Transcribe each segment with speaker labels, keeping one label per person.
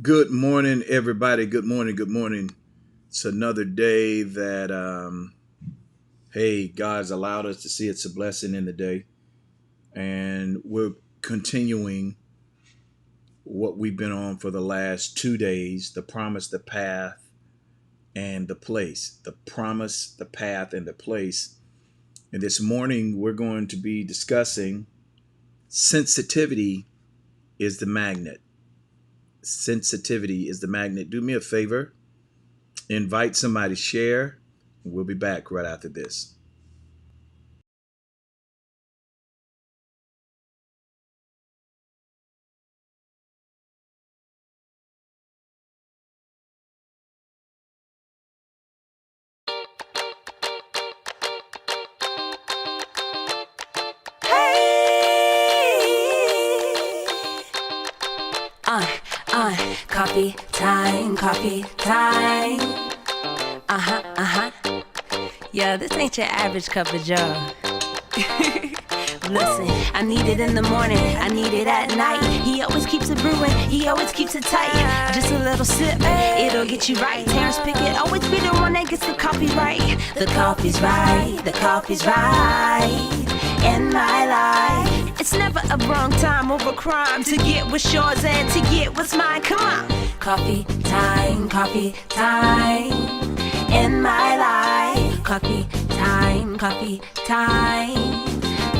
Speaker 1: Good morning, everybody. Good morning. Good morning. It's another day that, hey, God's allowed us to see. It's a blessing in the day. And we're continuing what we've been on for the last 2 days, the promise, the path, and the place. The promise, the path, and the place. And this morning, we're going to be discussing sensitivity is the magnet. Sensitivity is the magnet. Do me a favor, invite somebody, share. We'll be back right after this.
Speaker 2: Uh, coffee time, coffee time. Yeah, this ain't your average cup of joe. Listen, I need it in the morning, I need it at night. He always keeps it brewing, he always keeps it tight. Just a little sip, it'll get you right. Terrence Pickett always be the one that gets the coffee right. The coffee's right, the coffee's right in my life. It's never a wrong time over crime to get what's yours and to get what's mine. Come on. Coffee time in my life. Coffee time.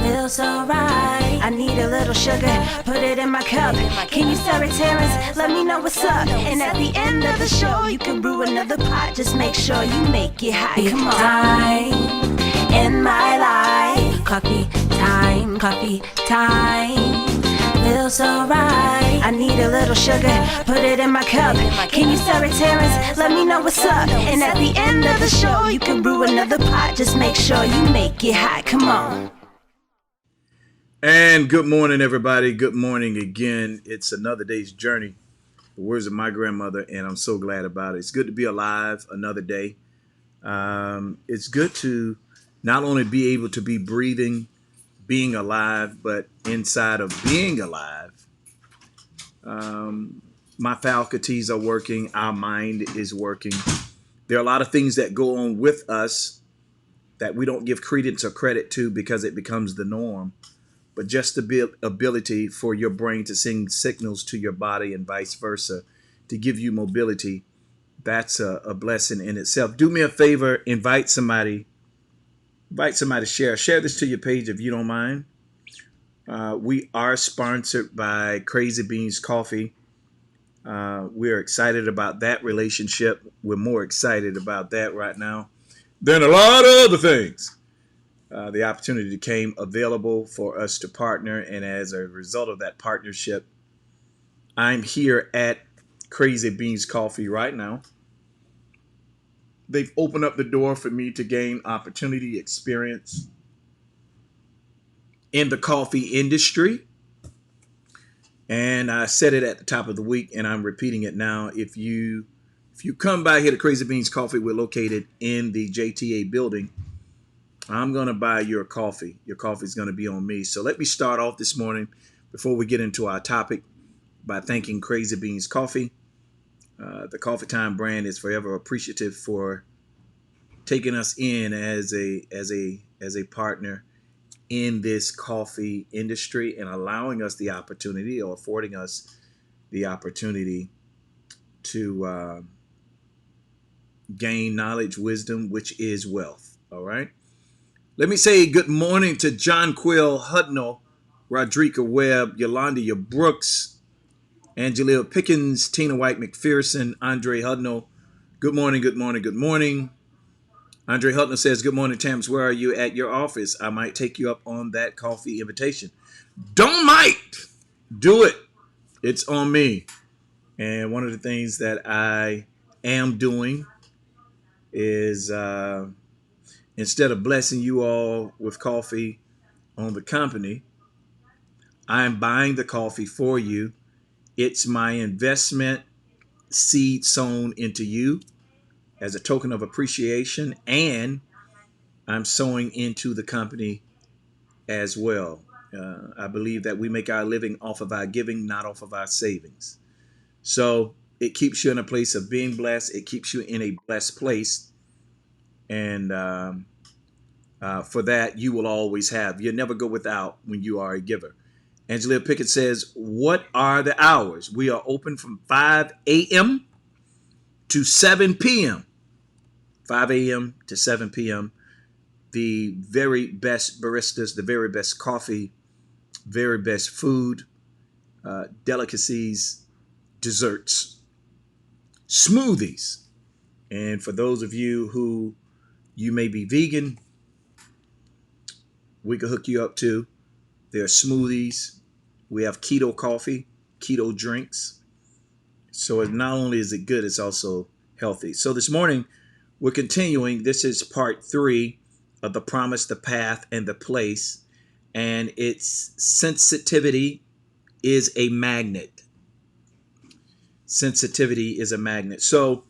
Speaker 2: Feels so right. I need a little sugar, put it in my cup. Can you stir it, Terrence? Let me know what's up. And at the end of the show, you can brew another pot. Just make sure you make it hot. Come on. Time in my life. Coffee time. Feels so right. I need a little sugar, put it in my cup. Can you stir it, Terrence? Let me know what's up. And at the end of the show, you can brew another pot. Just make sure you make it hot. Come on.
Speaker 1: And good morning, everybody. Good morning again. It's another day's journey. The words of my grandmother, and I'm so glad about it. It's good to be alive another day. It's good to not only be able to be breathing, being alive, but inside of being alive, my faculties are working. Our mind is working. There are a lot of things that go on with us that we don't give credence or credit to because it becomes the norm. But just the ability for your brain to send signals to your body and vice versa to give you mobility, that's a blessing in itself. Do me a favor, invite somebody to share this to your page if you don't mind. We are sponsored by Crazy Beans Coffee. We're excited about that relationship. We're more excited about that right now than a lot of other things. The opportunity came available for us to partner, and as a result of that partnership, I'm here at Crazy Beans Coffee right now. They've opened up the door for me to gain opportunity, experience in the coffee industry. And I said it at the top of the week, and I'm repeating it now. If you come by here to Crazy Beans Coffee, we're located in the JTA building. I'm going to buy your coffee. Your coffee is going to be on me. So let me start off this morning before we get into our topic by thanking Crazy Beans Coffee. The Coffee Time brand is forever appreciative for taking us in as a partner in this coffee industry and allowing us the opportunity or affording us the opportunity to gain knowledge, wisdom, which is wealth. All right. Let me say good morning to John Quill Hudnall, Rodrika Webb, Yolanda Brooks, Angelia Pickens, Tina White McPherson, Andre Hudnall. Good morning, good morning, good morning. Andre Hudnall says, good morning, Tams. Where are you at your office? I might take you up on that coffee invitation. Don't might. Do it. It's on me. And one of the things that I am doing is instead of blessing you all with coffee on the company, I'm buying the coffee for you. It's my investment seed sown into you as a token of appreciation, and I'm sowing into the company as well. I believe that we make our living off of our giving, not off of our savings. So It keeps you in a place of being blessed. It keeps you in a blessed place. And for that, you will always have. You'll never go without when you are a giver. Angela Pickett says, what are the hours? We are open from 5 a.m. to 7 p.m. 5 a.m. to 7 p.m. The very best baristas, the very best coffee, very best food, delicacies, desserts, smoothies. And for those of you who you may be vegan, we can hook you up too. There are smoothies. We have keto coffee, keto drinks. So not only is it good, it's also healthy. So this morning, we're continuing. This is part 3 of the promise, the path, and the place. And its sensitivity is a magnet. Sensitivity is a magnet. So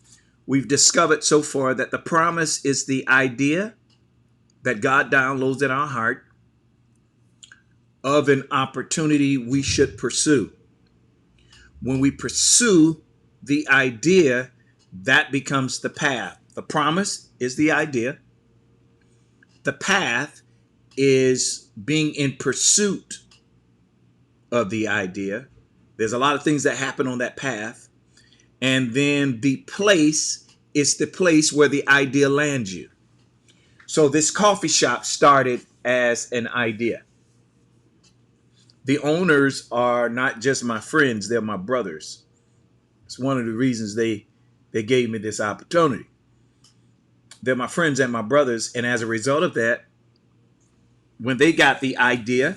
Speaker 1: we've discovered so far that the promise is the idea that God downloads in our heart of an opportunity we should pursue. When we pursue the idea, that becomes the path. The promise is the idea. The path is being in pursuit of the idea. There's a lot of things that happen on that path. And then the place is the place where the idea lands you. So this coffee shop started as an idea. The owners are not just my friends, they're my brothers. It's one of the reasons they gave me this opportunity. They're my friends and my brothers. And as a result of that, when they got the idea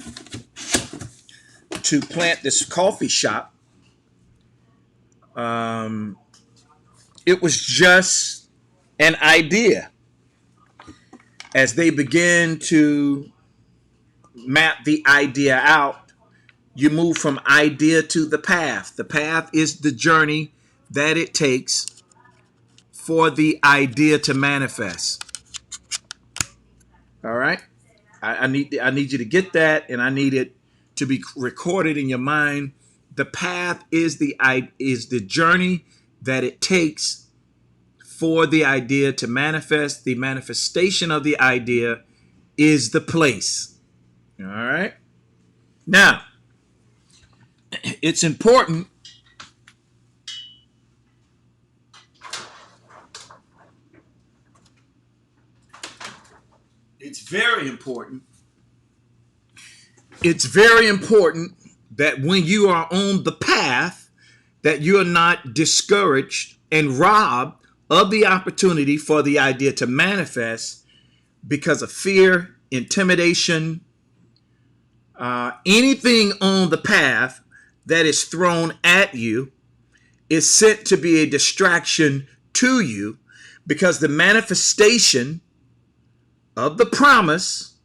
Speaker 1: to plant this coffee shop, it was just an idea. As they began to map the idea out, you move from idea to the path. The path is the journey that it takes for the idea to manifest. All right? I need you to get that, and I need it to be recorded in your mind. The path is the journey that it takes for the idea to manifest. The manifestation of the idea is the place. All right? Now, it's important very important. It's very important that when you are on the path, that you're not discouraged and robbed of the opportunity for the idea to manifest because of fear, intimidation, anything on the path that is thrown at you is sent to be a distraction to you, because the manifestation of the promise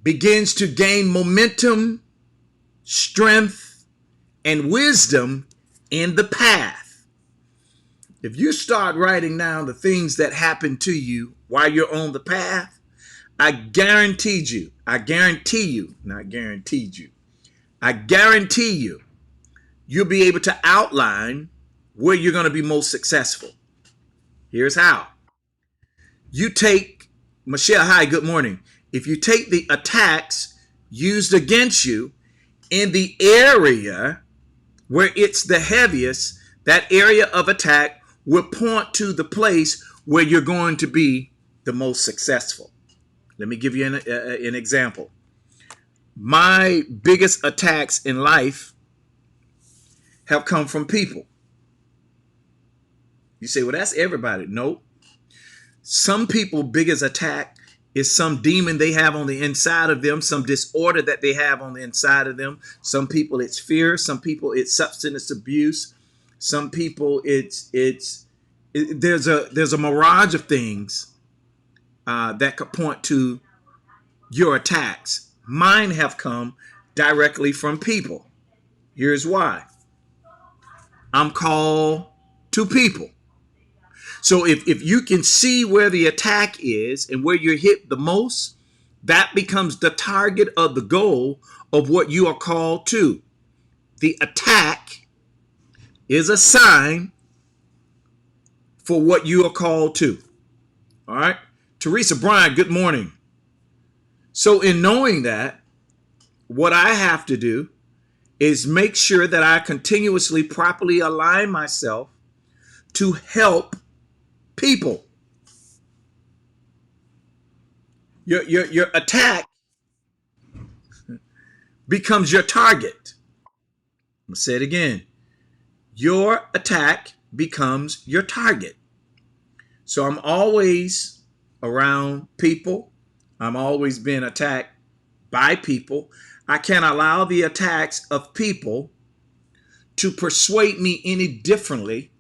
Speaker 1: begins to gain momentum, strength, and wisdom in the path. If you start writing down the things that happen to you while you're on the path, I guarantee you, you'll be able to outline where you're going to be most successful. Here's how. You take, Michelle, hi, good morning. If you take the attacks used against you in the area where it's the heaviest, that area of attack will point to the place where you're going to be the most successful. Let me give you an example. My biggest attacks in life have come from people. You say, well, that's everybody. Nope. Some people's biggest attack is some demon they have on the inside of them, some disorder that they have on the inside of them. Some people it's fear. Some people it's substance abuse. Some people there's a mirage of things that could point to your attacks. Mine have come directly from people. Here's why. I'm called to people. So if you can see where the attack is and where you're hit the most, that becomes the target of the goal of what you are called to. The attack is a sign for what you are called to. All right. Teresa Bryant, good morning. So, in knowing that, what I have to do is make sure that I continuously properly align myself to help people. Your attack becomes your target. I'm going to say it again. Your attack becomes your target. So I'm always around people. I'm always being attacked by people. I can't allow the attacks of people to persuade me any differently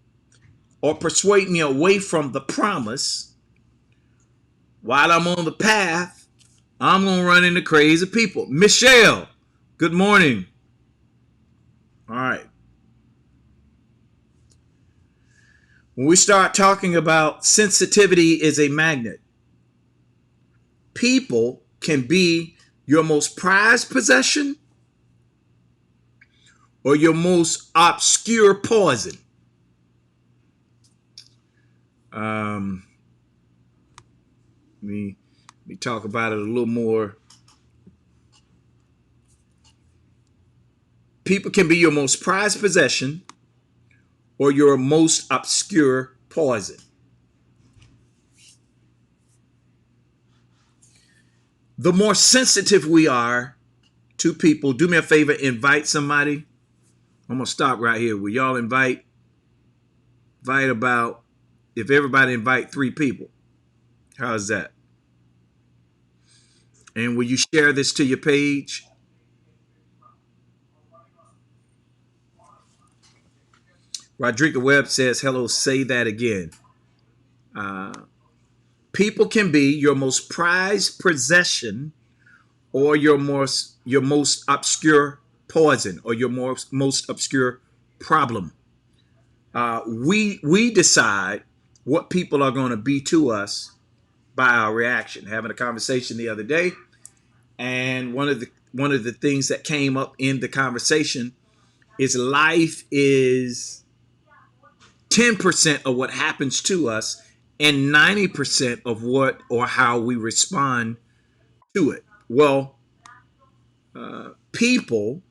Speaker 1: or persuade me away from the promise. While I'm on the path, I'm going to run into crazy people. Michelle, good morning. All right. When we start talking about sensitivity is a magnet, people can be your most prized possession or your most obscure poison. Let me talk about it a little more. People can be your most prized possession or your most obscure poison. The more sensitive we are to people, do me a favor, invite somebody. I'm going to stop right here. Will y'all invite about, if everybody invite 3 people? How's that? And will you share this to your page? Rodrika Webb says, hello, say that again. People can be your most prized possession or your most obscure poison or your most obscure problem. We decide what people are going to be to us by our reaction. Having a conversation the other day, and one of the things that came up in the conversation is life is 10% of what happens to us and 90% of what or how we respond to it. Well, people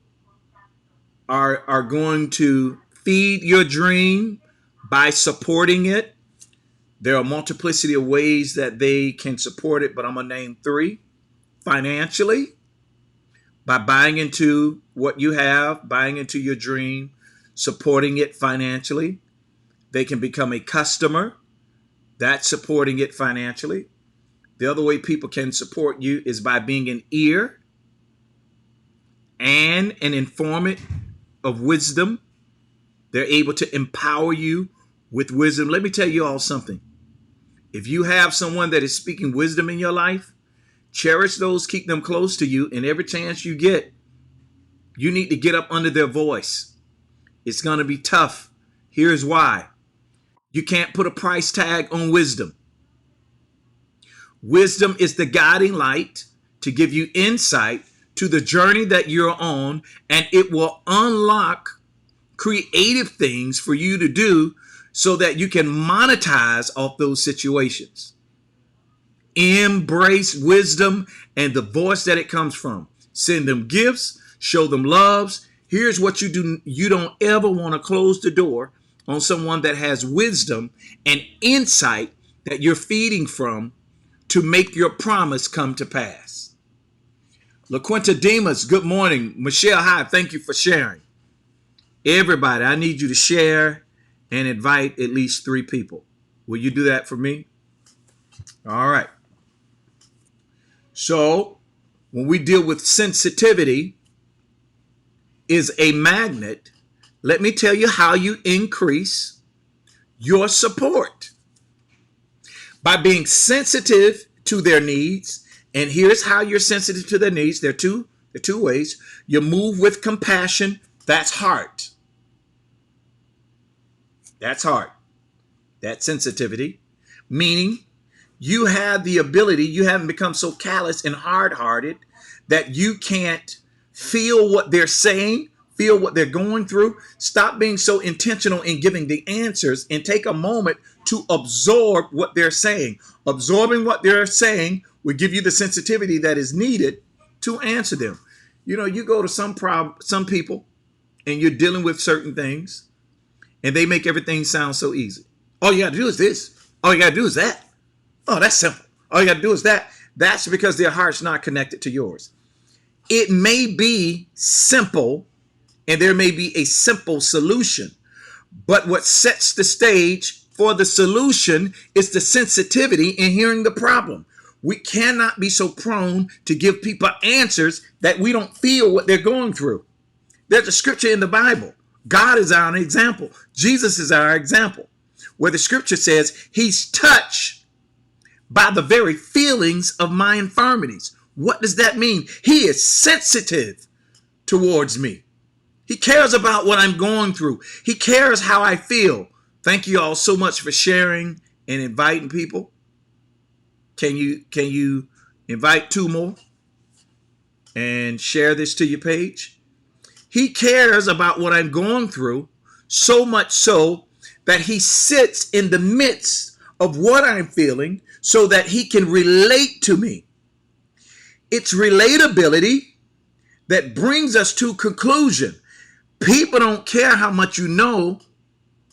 Speaker 1: are going to feed your dream by supporting it. There are a multiplicity of ways that they can support it, but I'm going to name 3. Financially, by buying into what you have, buying into your dream, supporting it financially. They can become a customer. That's supporting it financially. The other way people can support you is by being an ear and an informant of wisdom. They're able to empower you with wisdom. Let me tell you all something. If you have someone that is speaking wisdom in your life, cherish those, keep them close to you, and every chance you get, you need to get up under their voice. It's going to be tough. Here's why. You can't put a price tag on wisdom. Wisdom is the guiding light to give you insight to the journey that you're on, and it will unlock creative things for you to do so that you can monetize off those situations. Embrace wisdom and the voice that it comes from. Send them gifts, show them loves. Here's what you do. You don't ever want to close the door on someone that has wisdom and insight that you're feeding from to make your promise come to pass. LaQuinta Demas, good morning. Michelle, hi, thank you for sharing. Everybody, I need you to share and invite at least 3 people. Will you do that for me? All right. So when we deal with sensitivity is a magnet, let me tell you how you increase your support. By being sensitive to their needs. And here's how you're sensitive to their needs. There are two ways. You move with compassion. That's heart. That's heart. That's sensitivity. Meaning you have the ability, you haven't become so callous and hard-hearted that you can't feel what they're saying, feel what they're going through. Stop being so intentional in giving the answers and take a moment to absorb what they're saying. Absorbing what they're saying will give you the sensitivity that is needed to answer them. You know, you go to some people and you're dealing with certain things and they make everything sound so easy. All you got to do is this. All you got to do is that. Oh, that's simple. All you got to do is that. That's because their heart's not connected to yours. It may be simple and there may be a simple solution, but what sets the stage for the solution is the sensitivity in hearing the problem. We cannot be so prone to give people answers that we don't feel what they're going through. There's a scripture in the Bible. God is our example. Jesus is our example, where the scripture says he's touched by the very feelings of my infirmities. What does that mean? He is sensitive towards me. He cares about what I'm going through. He cares how I feel. Thank you all so much for sharing and inviting people. Can you invite 2 more and share this to your page? He cares about what I'm going through, so much so that he sits in the midst of what I'm feeling so that he can relate to me. It's relatability that brings us to conclusion. People don't care how much you know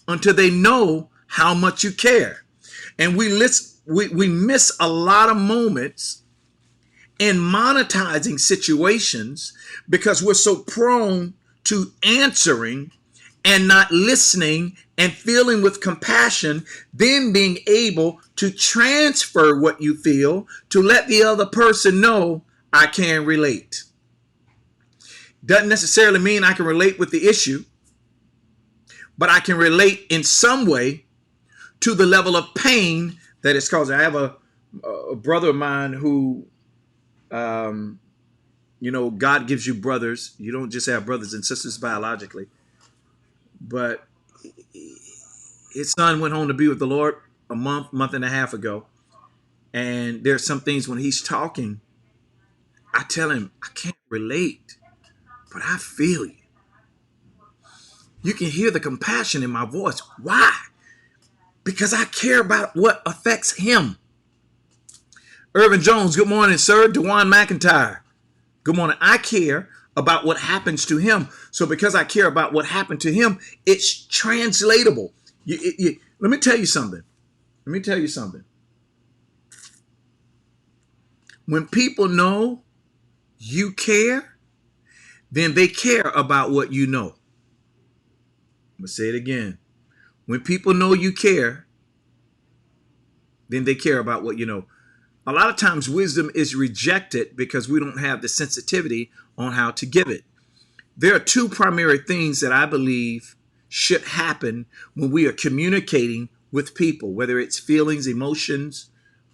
Speaker 1: until they know how much you care. And we miss a lot of moments in monetizing situations because we're so prone to answering and not listening and feeling with compassion, then being able to transfer what you feel to let the other person know I can relate. Doesn't necessarily mean I can relate with the issue, but I can relate in some way to the level of pain that it's causing. I have a brother of mine who, God gives you brothers. You don't just have brothers and sisters biologically, but his son went home to be with the Lord a month and a half ago. And there's some things when he's talking, I tell him, I can't relate, but I feel you. You can hear the compassion in my voice. Why? Because I care about what affects him. Irvin Jones, good morning, sir. DeJuan McIntyre, good morning. I care about what happens to him. So because I care about what happened to him, it's translatable. Let me tell you something. When people know you care, then they care about what you know. I'm going to say it again. When people know you care, then they care about what you know. A lot of times wisdom is rejected because we don't have the sensitivity on how to give it. There are 2 primary things that I believe should happen when we are communicating with people, whether it's feelings, emotions,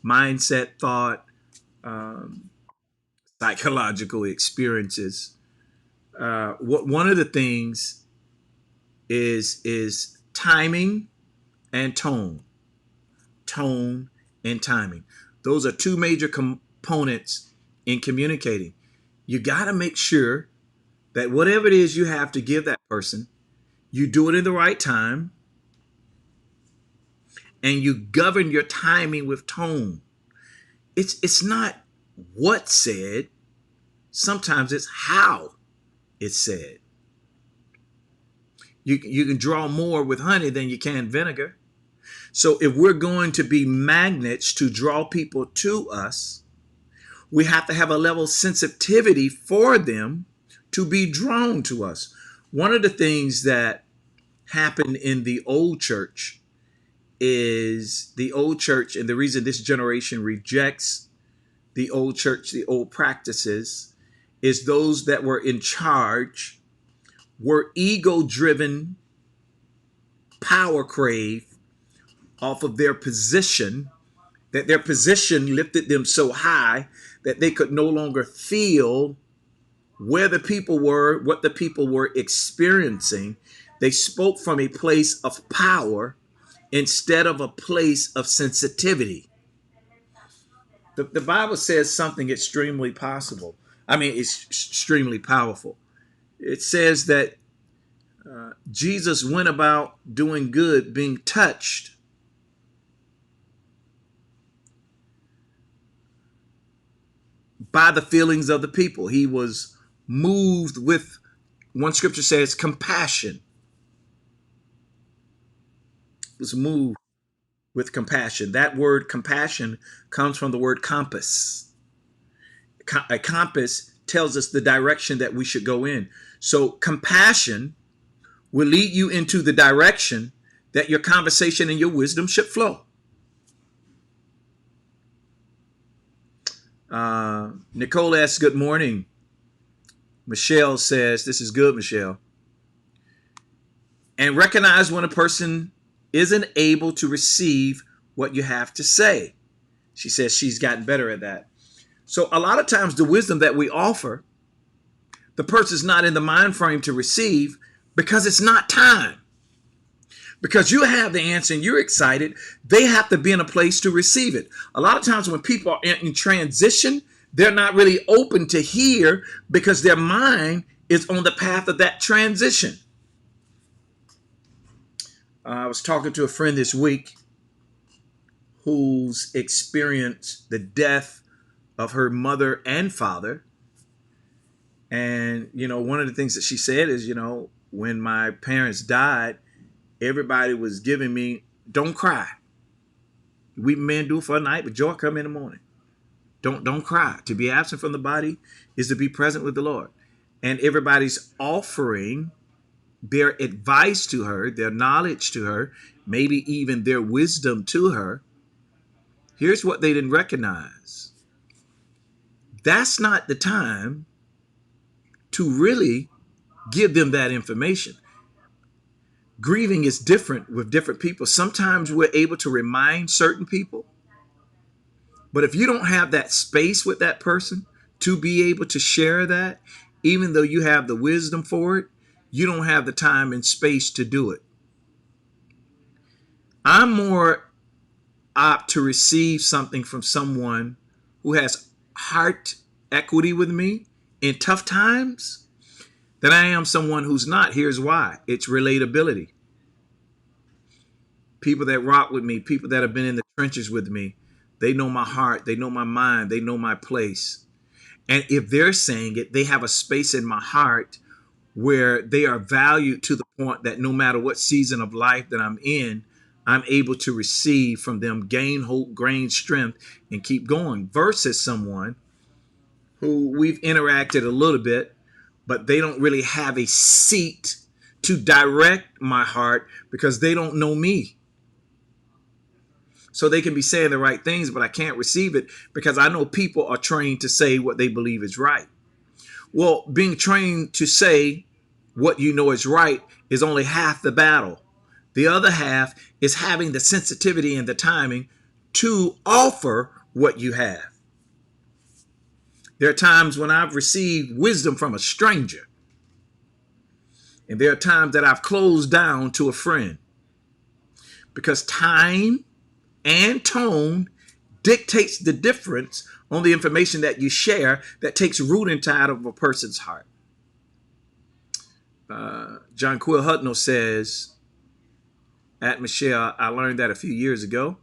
Speaker 1: mindset, thought, psychological experiences. One of the things is timing and tone. Tone and timing. Those are 2 major components in communicating. You got to make sure that whatever it is you have to give that person, you do it in the right time and you govern your timing with tone. It's not what's said. Sometimes it's how it's said. You can draw more with honey than you can vinegar. So if we're going to be magnets to draw people to us, we have to have a level of sensitivity for them to be drawn to us. One of the things that happened in the old church is the old church, and the reason this generation rejects the old church, the old practices, is those that were in charge were ego-driven, power crave off of their position, that their position lifted them so high that they could no longer feel where the people were, what the people were experiencing. They spoke from a place of power instead of a place of sensitivity. The Bible says something extremely possible. It's extremely powerful. It says that Jesus went about doing good, being touched by the feelings of the people. He was moved with, one scripture says, compassion. He was moved with compassion. That word compassion comes from the word compass. A compass tells us the direction that we should go in. So compassion will lead you into the direction that your conversation and your wisdom should flow. Nicole asks, good morning. Michelle says, this is good, Michelle. And recognize when a person isn't able to receive what you have to say. She says she's gotten better at that. So a lot of times the wisdom that we offer, the person's not in the mind frame to receive because it's not time. Because you have the answer and you're excited, they have to be in a place to receive it. A lot of times when people are in transition, they're not really open to hear because their mind is on the path of that transition. I was talking to a friend this week who's experienced the death of her mother and father. And, one of the things that she said is, when my parents died, everybody was giving me, don't cry. Weep may endure for a night, but joy come in the morning. Don't cry. To be absent from the body is to be present with the Lord. And everybody's offering their advice to her, their knowledge to her, maybe even their wisdom to her. Here's what they didn't recognize. That's not the time to really give them that information. Grieving is different with different people. Sometimes we're able to remind certain people, but if you don't have that space with that person to be able to share that, even though you have the wisdom for it, you don't have the time and space to do it. I'm more apt to receive something from someone who has heart equity with me in tough times than I am someone who's not. Here's why. It's relatability. People that rock with me, people that have been in the trenches with me, they know my heart, they know my mind, they know my place. And if they're saying it, they have a space in my heart where they are valued to the point that no matter what season of life that I'm in, I'm able to receive from them, gain hope, gain strength, and keep going, versus someone who we've interacted a little bit, but they don't really have a seat to direct my heart because they don't know me. So they can be saying the right things, but I can't receive it because I know people are trained to say what they believe is right. Well, being trained to say what you know is right is only half the battle. The other half is having the sensitivity and the timing to offer what you have. There are times when I've received wisdom from a stranger. And there are times that I've closed down to a friend. Because time and tone dictates the difference on the information that you share that takes root inside of a person's heart. John Quill Hutnell says, at Michelle, I learned that a few years ago,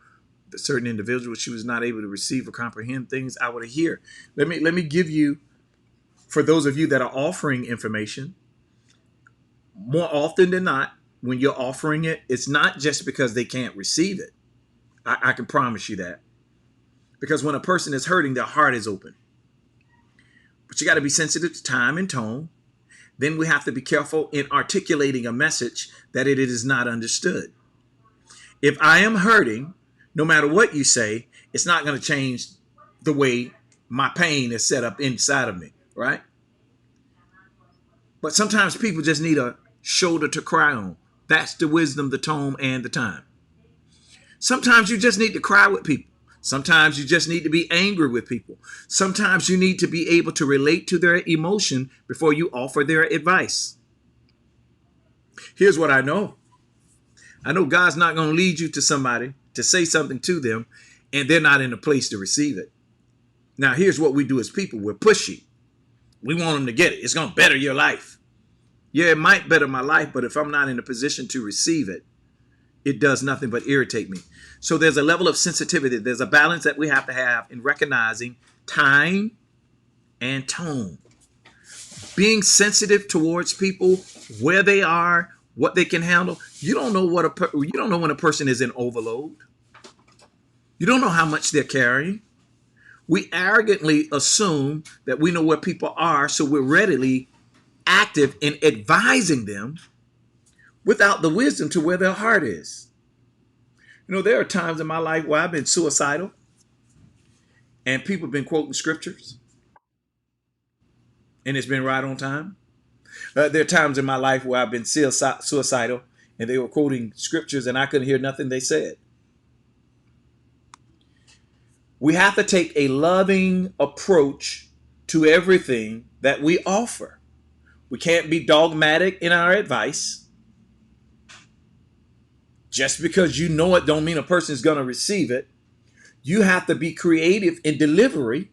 Speaker 1: that certain individuals, she was not able to receive or comprehend things I would hear. Let me give you, for those of you that are offering information, more often than not, when you're offering it, it's not just because they can't receive it. I can promise you that. Because when a person is hurting, their heart is open. But you got to be sensitive to time and tone. Then we have to be careful in articulating a message that it is not understood. If I am hurting, no matter what you say, it's not going to change the way my pain is set up inside of me, right? But sometimes people just need a shoulder to cry on. That's the wisdom, the tone, and the time. Sometimes you just need to cry with people. Sometimes you just need to be angry with people. Sometimes you need to be able to relate to their emotion before you offer their advice. Here's what I know. I know God's not going to lead you to somebody to say something to them and they're not in a place to receive it. Now, here's what we do as people. We're pushy. We want them to get it. It's going to better your life. Yeah, it might better my life, but if I'm not in a position to receive it, it does nothing but irritate me. So there's a level of sensitivity. There's a balance that we have to have in recognizing time and tone. Being sensitive towards people, where they are, what they can handle. You don't know you don't know when a person is in overload. You don't know how much they're carrying. We arrogantly assume that we know where people are, so we're readily active in advising them without the wisdom to where their heart is. You know, there are times in my life where I've been suicidal and people have been quoting scriptures and it's been right on time. There are times in my life where I've been suicidal and they were quoting scriptures and I couldn't hear nothing they said. We have to take a loving approach to everything that we offer. We can't be dogmatic in our advice. Just because you know it don't mean a person is going to receive it. You have to be creative in delivery.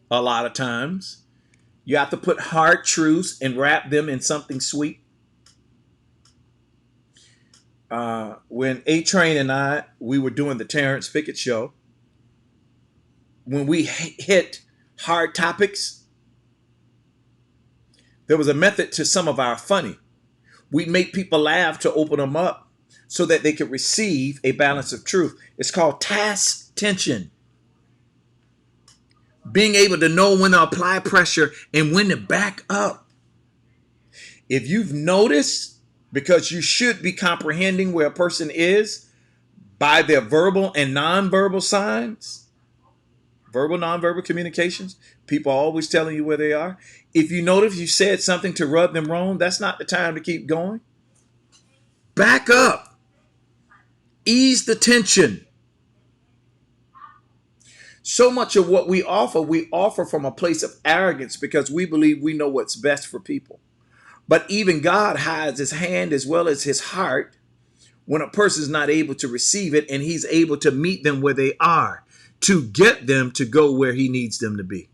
Speaker 1: A lot of times you have to put hard truths and wrap them in something sweet. When A-Train and we were doing the Terrence Pickett show, when we hit hard topics, there was a method to some of our funny. We'd make people laugh to open them up so that they could receive a balance of truth. It's called task tension. Being able to know when to apply pressure and when to back up. If you've noticed, because you should be comprehending where a person is by their verbal and nonverbal signs, verbal, nonverbal communications, people are always telling you where they are. If you notice you said something to rub them wrong, that's not the time to keep going. Back up. Ease the tension. So much of what we offer from a place of arrogance because we believe we know what's best for people. But even God hides his hand as well as his heart when a person is not able to receive it, and he's able to meet them where they are to get them to go where he needs them to be.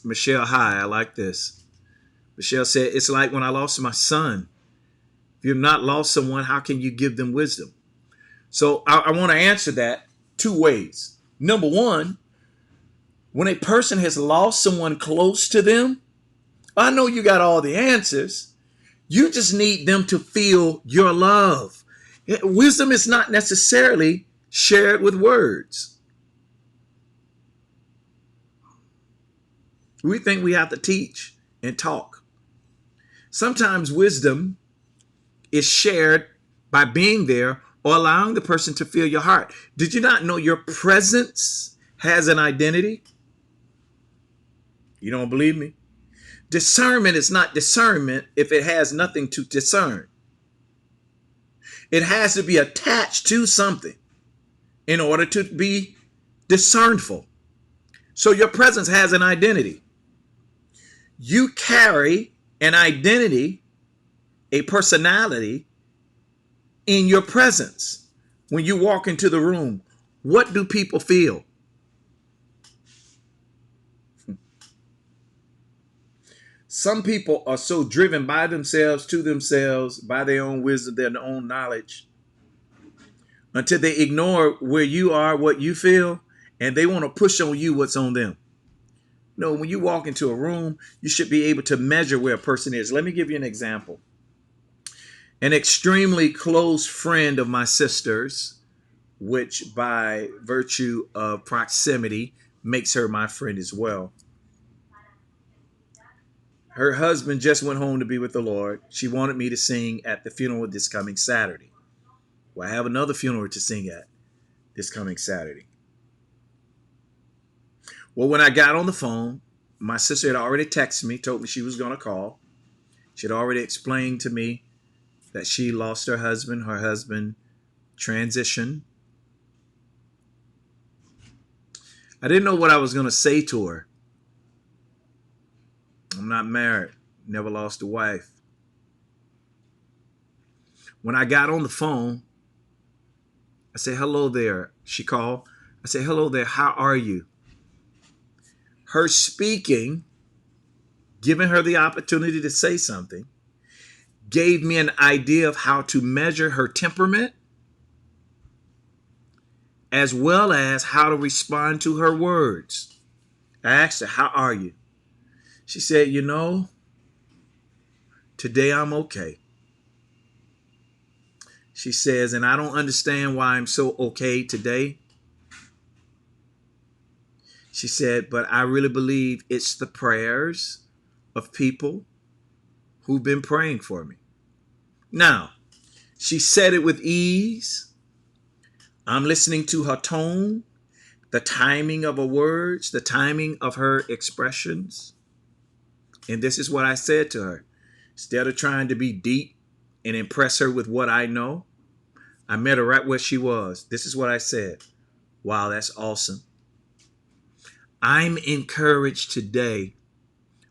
Speaker 1: Michelle, hi, I like this. Michelle said, it's like when I lost my son. If you've not lost someone, how can you give them wisdom? So I want to answer that two ways. Number one, when a person has lost someone close to them, I know you got all the answers. You just need them to feel your love. Wisdom is not necessarily shared with words. We think we have to teach and talk. Sometimes wisdom is shared by being there or allowing the person to feel your heart. Did you not know your presence has an identity? You don't believe me? Discernment is not discernment if it has nothing to discern. It has to be attached to something in order to be discernful. So your presence has an identity. You carry an identity, a personality in your presence. When you walk into the room, what do people feel? Some people are so driven by themselves, to themselves, by their own wisdom, their own knowledge, until they ignore where you are, what you feel, and they want to push on you what's on them. No, when you walk into a room, you should be able to measure where a person is. Let me give you an example. An extremely close friend of my sister's, which by virtue of proximity makes her my friend as well. Her husband just went home to be with the Lord. She wanted me to sing at the funeral this coming Saturday. Well, I have another funeral to sing at this coming Saturday. Well, when I got on the phone, my sister had already texted me, told me she was going to call. She had already explained to me that she lost her husband. Her husband transitioned. I didn't know what I was going to say to her. I'm not married, never lost a wife. When I got on the phone, I said, hello there. She called. I said, hello there. How are you? Her speaking, giving her the opportunity to say something, gave me an idea of how to measure her temperament as well as how to respond to her words. I asked her, "How are you?" She said, "Today I'm okay." She says, "And I don't understand why I'm so okay today." She said, "But I really believe it's the prayers of people who've been praying for me." Now, she said it with ease. I'm listening to her tone, the timing of her words, the timing of her expressions. And this is what I said to her. Instead of trying to be deep and impress her with what I know, I met her right where she was. This is what I said. "Wow, that's awesome. I'm encouraged today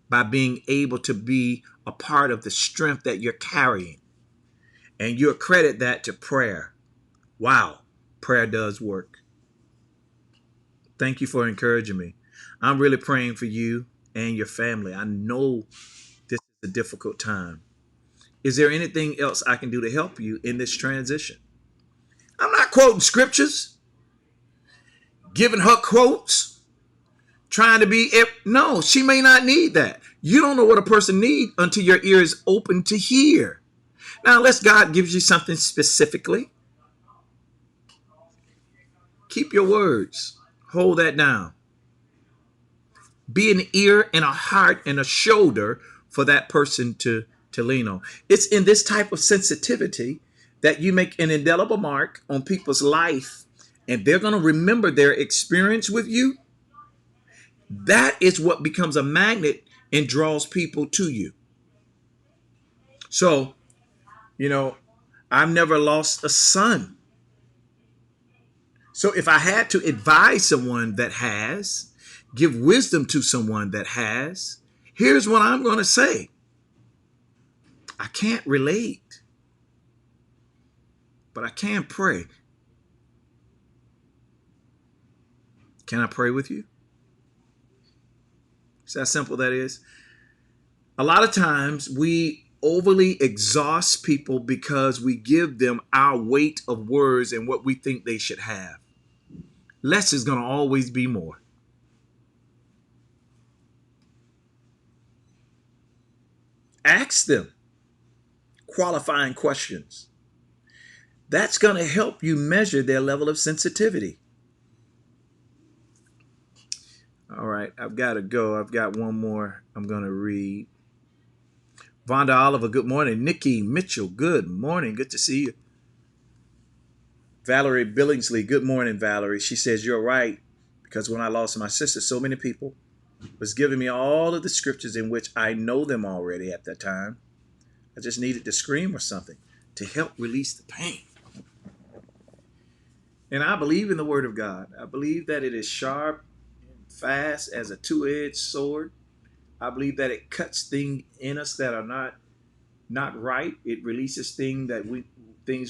Speaker 1: by being able to be a part of the strength that you're carrying. And you accredit that to prayer. Wow, prayer does work. Thank you for encouraging me. I'm really praying for you and your family. I know this is a difficult time. Is there anything else I can do to help you in this transition?" I'm not quoting scriptures, giving her quotes, trying to be. No, she may not need that. You don't know what a person needs until your ear is open to hear. Now, unless God gives you something specifically, keep your words. Hold that down. Be an ear and a heart and a shoulder for that person to lean on. It's in this type of sensitivity that you make an indelible mark on people's life, and they're going to remember their experience with you. That is what becomes a magnet and draws people to you. So, you know, I've never lost a son. So if I had to advise someone that has, give wisdom to someone that has, here's what I'm going to say. I can't relate, but I can pray. Can I pray with you? See how simple that is? A lot of times we overly exhaust people because we give them our weight of words and what we think they should have. Less is going to always be more. Ask them qualifying questions. That's going to help you measure their level of sensitivity. All right, I've got to go. I've got one more I'm going to read. Vonda Oliver, good morning. Nikki Mitchell, good morning. Good to see you. Valerie Billingsley, good morning, Valerie. She says, "You're right, because when I lost my sister, so many people was giving me all of the scriptures in which I know them already at that time. I just needed to scream or something to help release the pain." And I believe in the word of God. I believe that it is sharp and fast as a two-edged sword. I believe that it cuts things in us that are not right. It releases things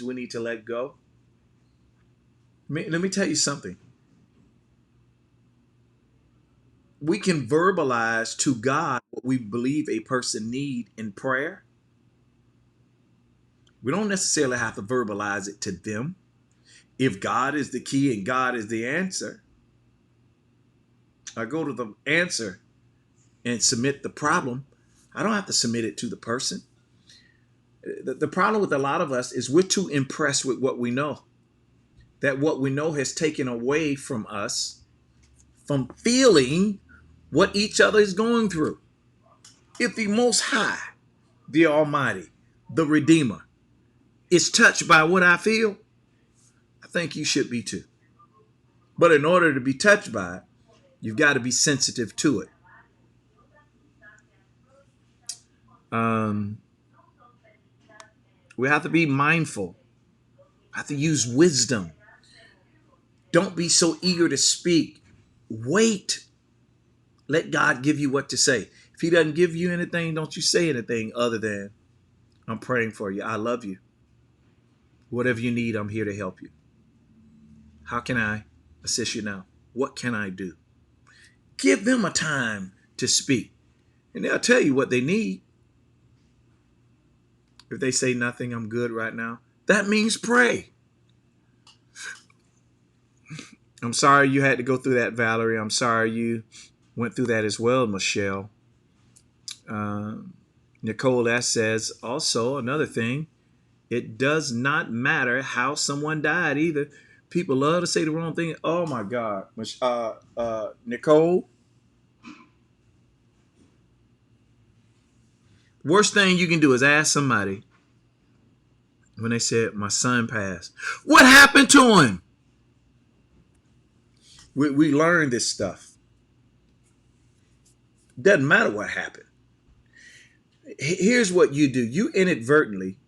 Speaker 1: we need to let go. Let me tell you something. We can verbalize to God what we believe a person need in prayer. We don't necessarily have to verbalize it to them. If God is the key and God is the answer, I go to the answer and submit the problem. I don't have to submit it to the person. The problem with a lot of us is we're too impressed with what we know. That what we know has taken away from us from feeling what each other is going through. If the Most High, the Almighty, the Redeemer, is touched by what I feel, I think you should be too. But in order to be touched by it, you've got to be sensitive to it. We have to be mindful. We have to use wisdom. Don't be so eager to speak. Wait. Let God give you what to say. If He doesn't give you anything, don't you say anything other than, "I'm praying for you. I love you. Whatever you need, I'm here to help you. How can I assist you now? What can I do?" Give them a time to speak. And they'll tell you what they need. If they say nothing, I'm good right now, that means pray. I'm sorry you had to go through that, Valerie. I'm sorry you went through that as well, Michelle. Uh, Nicole S. says, also, another thing, it does not matter how someone died either. People love to say the wrong thing. Oh my God. Nicole, worst thing you can do is ask somebody when they said, my son passed, what happened to him? We learned this stuff. Doesn't matter what happened. Here's what you do. You inadvertently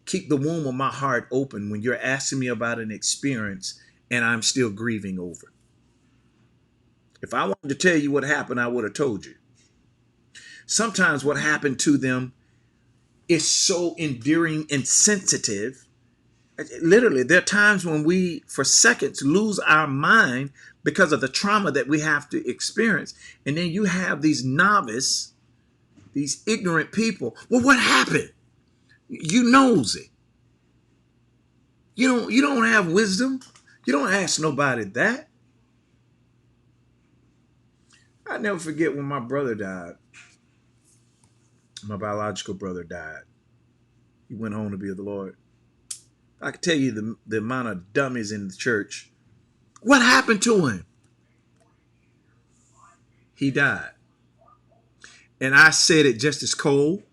Speaker 1: keep the womb of my heart open when you're asking me about an experience and I'm still grieving over. If I wanted to tell you what happened, I would have told you. Sometimes what happened to them is so endearing and sensitive. Literally, there are times when we, for seconds, lose our mind because of the trauma that we have to experience. And then you have these novice, these ignorant people. Well, what happened? You nosy. You don't have wisdom. You don't ask nobody that. I never forget when my brother died. My biological brother died. He went home to be with the Lord. I can tell you the amount of dummies in the church. What happened to him? He died. And I said it just as cold,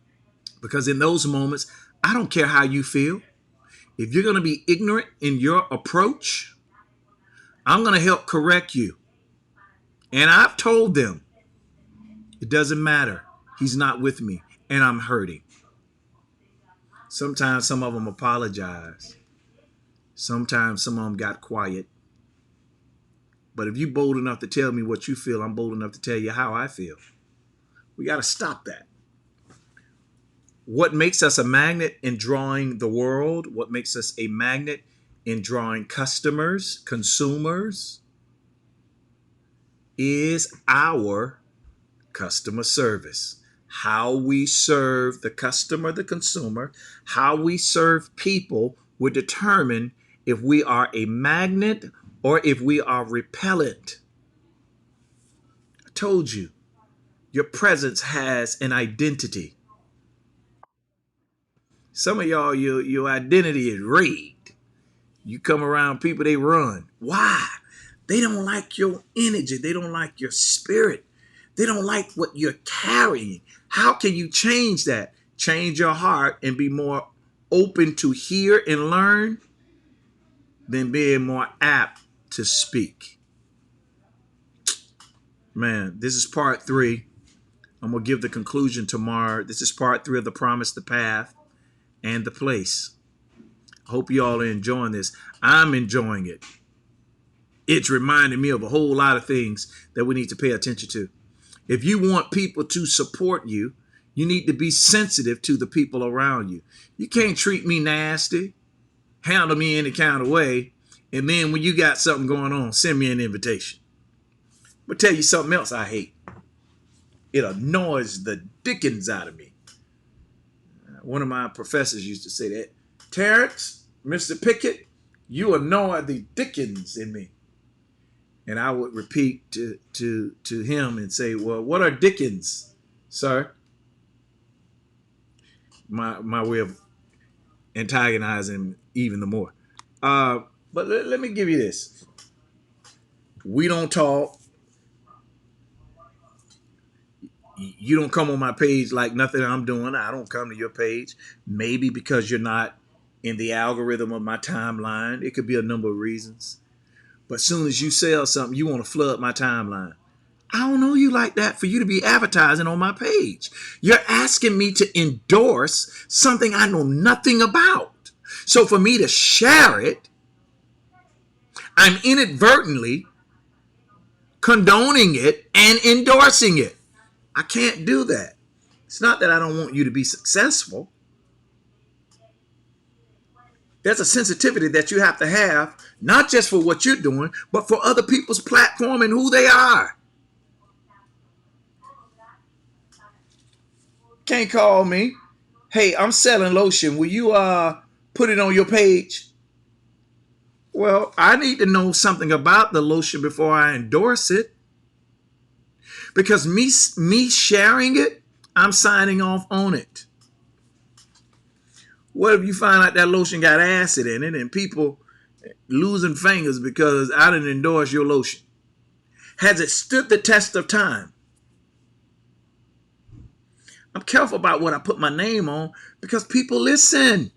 Speaker 1: because in those moments, I don't care how you feel. If you're going to be ignorant in your approach, I'm going to help correct you. And I've told them, it doesn't matter. He's not with me and I'm hurting. Sometimes some of them apologize. Sometimes some of them got quiet. But if you're bold enough to tell me what you feel, I'm bold enough to tell you how I feel. We got to stop that. What makes us a magnet in drawing the world? What makes us a magnet in drawing customers, consumers, is our customer service. How we serve the customer, the consumer, how we serve people will determine if we are a magnet or if we are repellent. I told you, your presence has an identity. Some of y'all, your identity is rigged. You come around people, they run. Why? They don't like your energy. They don't like your spirit. They don't like what you're carrying. How can you change that? Change your heart and be more open to hear and learn than being more apt to speak. Man, this is part 3. I'm going to give the conclusion tomorrow. This is part 3 of The Promise, the Path, and the Place. I hope you all are enjoying this. I'm enjoying it. It's reminding me of a whole lot of things that we need to pay attention to. If you want people to support you, you need to be sensitive to the people around you. You can't treat me nasty, handle me any kind of way, and then when you got something going on, send me an invitation. I'm going to tell you something else I hate. It annoys the dickens out of me. One of my professors used to say that. Terrence, Mr. Pickett, you annoy the dickens in me. And I would repeat to him and say, well, what are dickens, sir? My way of antagonizing him even the more. But let me give you this. We don't talk. You don't come on my page like nothing I'm doing. I don't come to your page. Maybe because you're not in the algorithm of my timeline. It could be a number of reasons. But as soon as you sell something, you want to flood my timeline. I don't know you like that for you to be advertising on my page. You're asking me to endorse something I know nothing about. So for me to share it, I'm inadvertently condoning it and endorsing it. I can't do that. It's not that I don't want you to be successful. There's a sensitivity that you have to have, not just for what you're doing, but for other people's platform and who they are. Can't call me. Hey, I'm selling lotion. Will you put it on your page? Well, I need to know something about the lotion before I endorse it. Because me sharing it, I'm signing off on it. What if you find out that lotion got acid in it and people losing fingers because I didn't endorse your lotion? Has it stood the test of time? I'm careful about what I put my name on because people listen.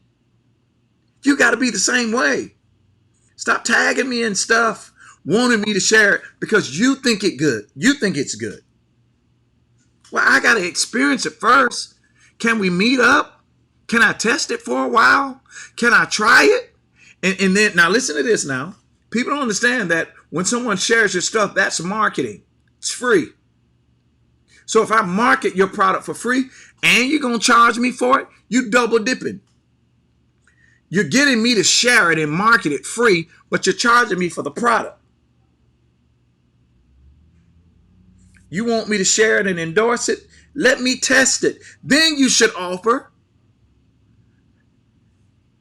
Speaker 1: You got to be the same way. Stop tagging me in stuff, wanting me to share it because you think it good. You think it's good. Well, I got to experience it first. Can we meet up? Can I test it for a while? Can I try it? And then, now listen to this now. People don't understand that when someone shares your stuff, that's marketing. It's free. So if I market your product for free and you're going to charge me for it, you double dipping. You're getting me to share it and market it free, but you're charging me for the product. You want me to share it and endorse it? Let me test it. Then you should offer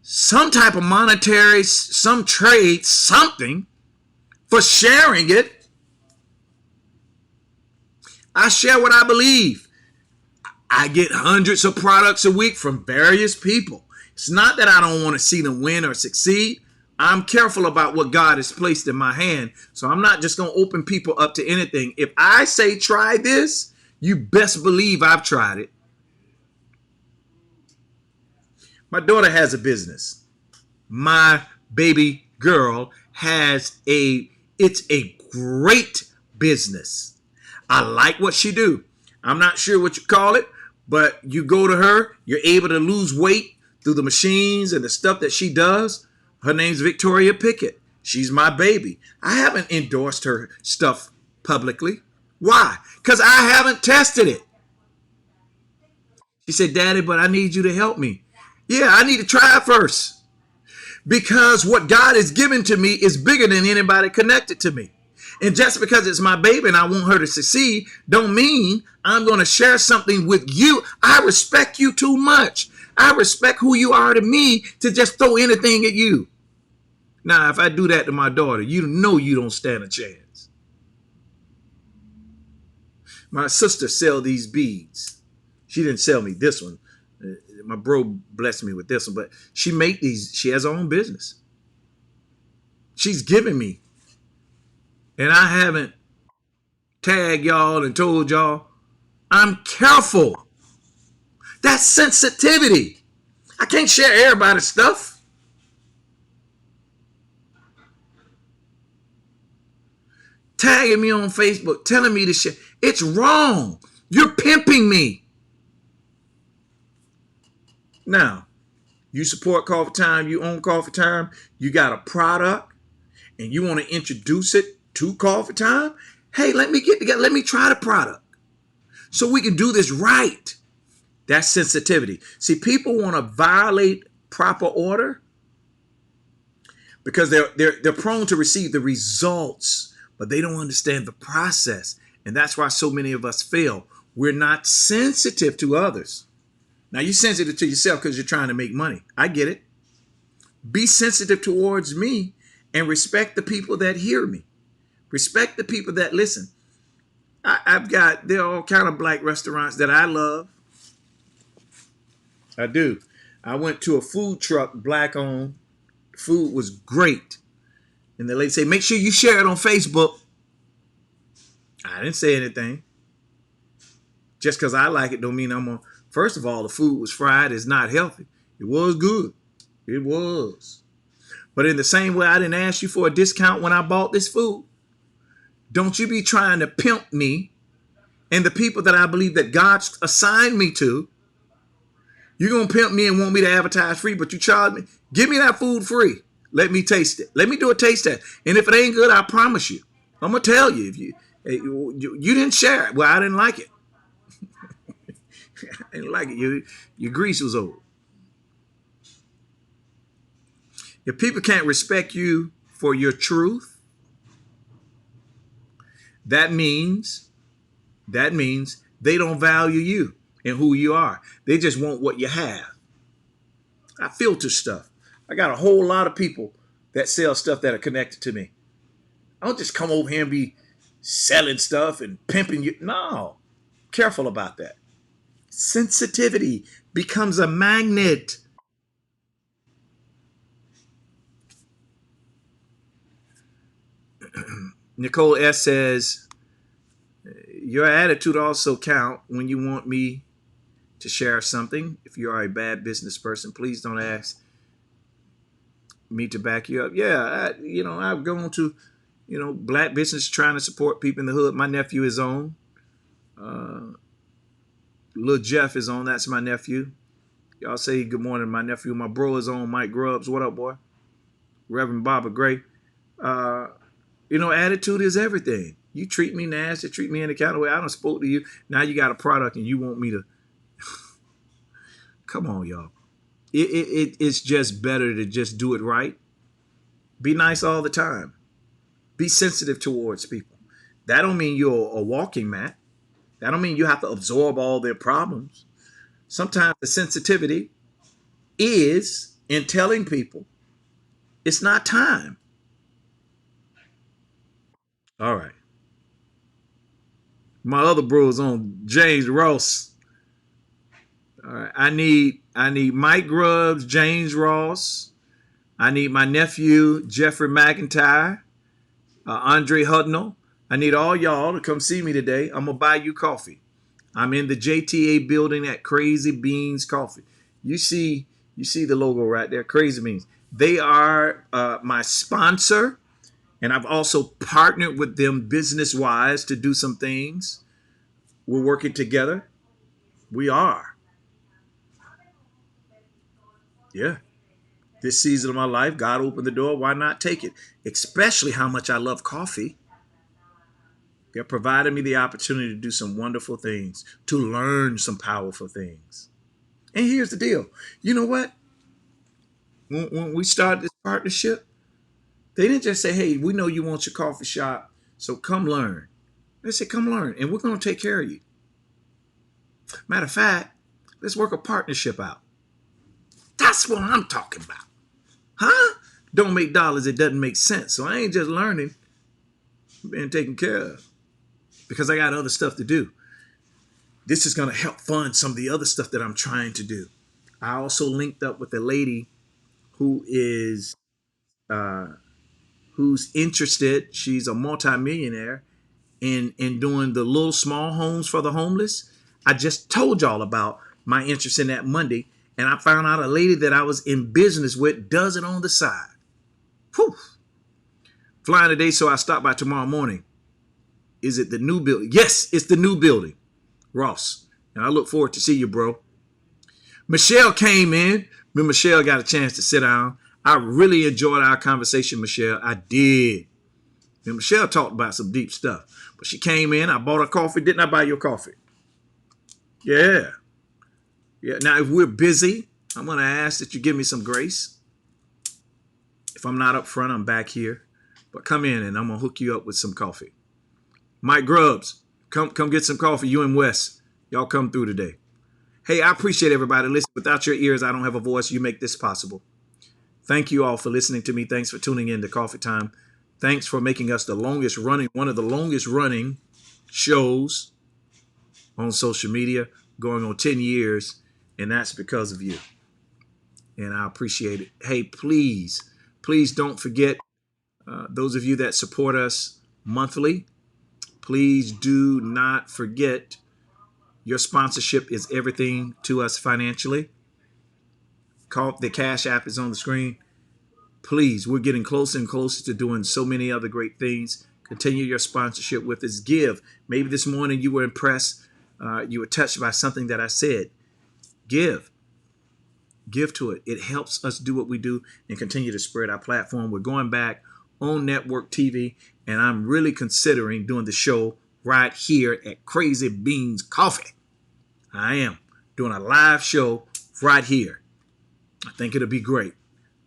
Speaker 1: some type of monetary, some trade, something for sharing it. I share what I believe. I get hundreds of products a week from various people. It's not that I don't want to see them win or succeed. I'm careful about what God has placed in my hand. So I'm not just going to open people up to anything. If I say try this, you best believe I've tried it. My daughter has a business. My baby girl it's a great business. I like what she do. I'm not sure what you call it, but you go to her, you're able to lose weight through the machines and the stuff that she does. Her name's Victoria Pickett. She's my baby. I haven't endorsed her stuff publicly. Why? Because I haven't tested it. She said, Daddy, but I need you to help me. Yeah, I need to try it first. Because what God has given to me is bigger than anybody connected to me. And just because it's my baby and I want her to succeed, don't mean I'm going to share something with you. I respect you too much. I respect who you are to me to just throw anything at you. Now, if I do that to my daughter, you know you don't stand a chance. My sister sell these beads. She didn't sell me this one. My bro blessed me with this one, but she make these. She has her own business. She's giving me. And I haven't tagged y'all and told y'all. I'm careful. That's sensitivity. I can't share everybody's stuff. Tagging me on Facebook, telling me to share. It's wrong. You're pimping me. Now, you support Coffee Time, you own Coffee Time, you got a product, and you want to introduce it to Coffee Time. Hey, let me get together. Let me try the product so we can do this right. That's sensitivity. See, people want to violate proper order because they're prone to receive the results, but they don't understand the process. And that's why so many of us fail. We're not sensitive to others. Now, you're sensitive to yourself because you're trying to make money. I get it. Be sensitive towards me and respect the people that hear me. Respect the people that listen. There are all kind of black restaurants that I love. I do. I went to a food truck, black owned. Food was great. And the lady said, make sure you share it on Facebook. I didn't say anything. Just because I like it don't mean I'm on. First of all, the food was fried. It's not healthy. It was good. It was. But in the same way, I didn't ask you for a discount when I bought this food. Don't you be trying to pimp me and the people that I believe that God assigned me to. You're going to pimp me and want me to advertise free, but you charge me. Give me that food free. Let me taste it. Let me do a taste test. And if it ain't good, I promise you, I'm going to tell you, if you didn't share it. Well, I didn't like it. I didn't like it. Your grease was old. If people can't respect you for your truth, that means they don't value you. and who you are. They just want what you have. I filter stuff. I got a whole lot of people that sell stuff that are connected to me. I don't just come over here and be selling stuff and pimping you. No, careful about that. Sensitivity becomes a magnet. Nicole S says, your attitude also count when you want me to share something. If you are a bad business person, please don't ask me to back you up. Yeah, I've gone to, black business trying to support people in the hood. My nephew is on. Little Jeff is on. That's my nephew. Y'all say good morning, my nephew. My bro is on. Mike Grubbs. What up, boy? Reverend Barbara Gray. Attitude is everything. You treat me nasty, treat me in the kind of way I don't spoke to you. Now you got a product and you want me to. Come on, y'all. It's just better to just do it right. Be nice all the time. Be sensitive towards people. That don't mean you're a walking mat. That don't mean you have to absorb all their problems. Sometimes the sensitivity is in telling people it's not time. All right. My other bro's on, James Ross. All right. I need Mike Grubbs, James Ross. I need my nephew, Jeffrey McIntyre, Andre Hudnall. I need all y'all to come see me today. I'm going to buy you coffee. I'm in the JTA building at Crazy Beans Coffee. You see the logo right there, Crazy Beans. They are my sponsor, and I've also partnered with them business-wise to do some things. We're working together. We are. Yeah. This season of my life, God opened the door. Why not take it? Especially how much I love coffee. They're providing me the opportunity to do some wonderful things, to learn some powerful things. And here's the deal. You know what? When we started this partnership, they didn't just say, hey, we know you want your coffee shop, so come learn. They said, come learn, and we're going to take care of you. Matter of fact, let's work a partnership out. That's what I'm talking about. Huh? Don't make dollars, it doesn't make sense. So I ain't just learning, I'm being taken care of. Because I got other stuff to do. This is going to help fund some of the other stuff that I'm trying to do. I also linked up with a lady who is who's interested. She's a multimillionaire in doing the little small homes for the homeless. I just told y'all about my interest in that Monday, and I found out a lady that I was in business with does it on the side. Whew. Flying today, so I stop by tomorrow morning. Is it the new building? Yes, it's the new building, Ross. And I look forward to see you, bro. Michelle came in. When Michelle got a chance to sit down, I really enjoyed our conversation, Michelle. I did. And Michelle talked about some deep stuff. But she came in. I bought her coffee. Didn't I buy your coffee? Yeah. Yeah. Now, if we're busy, I'm going to ask that you give me some grace. If I'm not up front, I'm back here. But come in and I'm going to hook you up with some coffee. Mike Grubbs, come get some coffee. You and Wes, y'all come through today. Hey, I appreciate everybody. Listen, without your ears, I don't have a voice. You make this possible. Thank you all for listening to me. Thanks for tuning in to Coffee Time. Thanks for making us one of the longest running shows on social media, going on 10 years, and that's because of you. And I appreciate it. Hey, please don't forget, those of you that support us monthly, please do not forget your sponsorship is everything to us financially. The Cash App is on the screen. Please, we're getting closer and closer to doing so many other great things. Continue your sponsorship with us. Give. Maybe this morning you were impressed. You were touched by something that I said. Give. Give to it. It helps us do what we do and continue to spread our platform. We're going back on network TV, and I'm really considering doing the show right here at Crazy Beans Coffee. I am doing a live show right here. I think it'll be great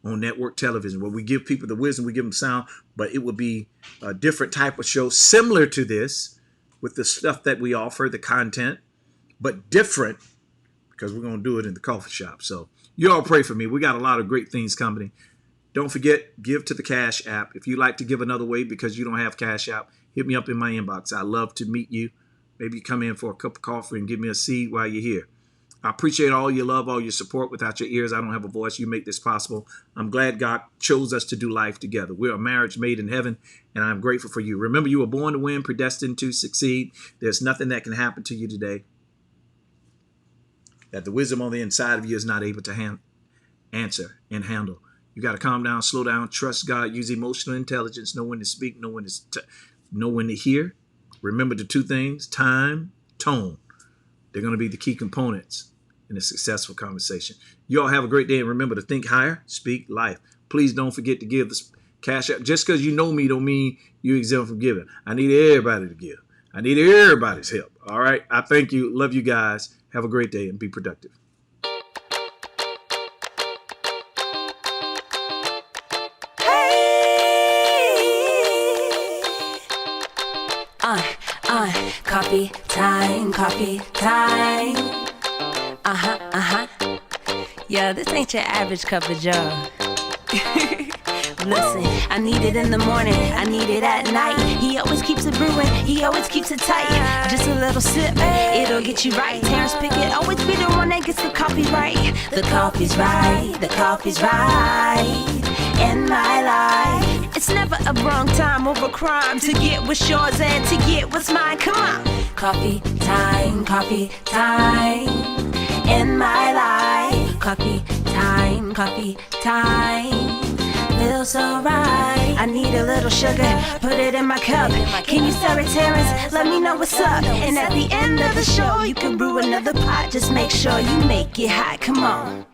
Speaker 1: on network television where we give people the wisdom, we give them sound, but it would be a different type of show similar to this with the stuff that we offer, the content, but different because we're going to do it in the coffee shop. So you all pray for me. We got a lot of great things coming. Don't forget, give to the Cash App. If you like to give another way because you don't have Cash App, hit me up in my inbox. I love to meet you. Maybe come in for a cup of coffee and give me a seed while you're here. I appreciate all your love, all your support. Without your ears, I don't have a voice. You make this possible. I'm glad God chose us to do life together. We're a marriage made in heaven, and I'm grateful for you. Remember, you were born to win, predestined to succeed. There's nothing that can happen to you today that the wisdom on the inside of you is not able to answer and handle. You got to calm down, slow down, trust God, use emotional intelligence, know when to speak, know when to hear. Remember the two things, time, tone. They're going to be the key components in a successful conversation. You all have a great day, and remember to think higher, speak life. Please don't forget to give this Cash App. Just because you know me don't mean you exempt from giving. I need everybody to give. I need everybody's help. All right? I thank you. Love you guys. Have a great day and be productive.
Speaker 2: Coffee time, coffee time. Yeah, this ain't your average cup of joe. Listen, I need it in the morning, I need it at night. He always keeps it brewing, he always keeps it tight. Just a little sip, it'll get you right. Terrence Pickett always be the one that gets the coffee right. The coffee's right, the coffee's right in my life. It's never a wrong time over crime to get what's yours and to get what's mine. Come on. Coffee time in my life. Coffee time. Feels so right. I need a little sugar, put it in my cup. Can you stir it, Terrence? Let me know what's up. And at the end of the show, you can brew another pot. Just make sure you make it hot. Come on.